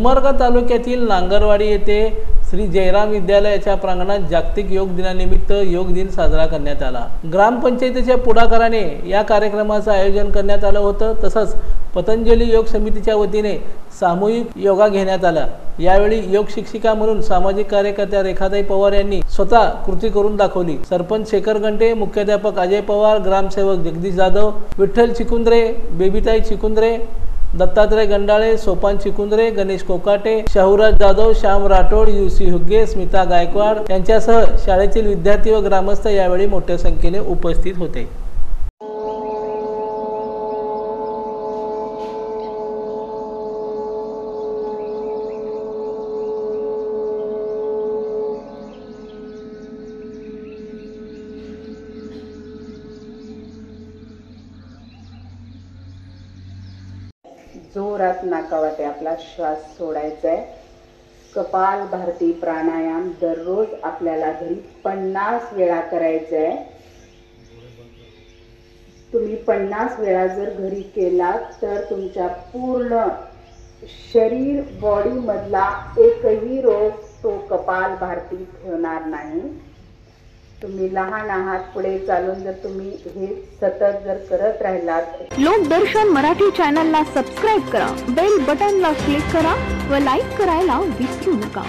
उमरगा तालुक्यातील नांगरवाडी येथे श्री जयराम विद्यालयाच्या प्रांगणात जागतिक योग दिनानिमित्त योग दिन साजरा करण्यात आला। ग्रामपंचायतीच्या पुढाकाराने या कार्यक्रमाचे आयोजन करण्यात आलं होतं। तसंच पतंजली योग समितीच्या वतीने सामूहिक योगा घेण्यात आला। यावेळी योग शिक्षिका म्हणून सामाजिक कार्यकर्त्या रेखाताई पवार यांनी स्वतः कृती करून दाखवली। सरपंच शेखर घंटे, मुख्याध्यापक अजय पवार, ग्रामसेवक जगदीश जाधव, विठ्ठल चिकुंद्रे, बेबीताई चिकुंद्रे, दत्तात्रय गंडाळे, सोपान चिकुंद्रे, गणेश कोकाटे, शाहूराज जाधव, श्याम राठोड, युसी हुग्गे, स्मिता गायकवाड यांच्यासह शाळेतील विद्यार्थी व ग्रामस्थ यावेळी मोठ्या संख्येने उपस्थित होते। जोरात नाकावाटे आपला श्वास सोडायचा आहे। कपालभाती प्राणायाम दररोज आपल्याला घरी 50 वेळा करायचा आहे। तुम्ही 50 वेळा जर घरी केलात तर तुमच्या पूर्ण शरीर बॉडी मधला एकही रोग तो कपालभाती ठेवणार नाही। तुम्ही लहान आहात, पुढे चालून जर तुम्ही हे सतत जर करत राहिलात। लोकदर्शन मराठी चॅनलला सबस्क्राइब करा, बेल बटनला क्लिक करा व लाईक करायला विसरू नका।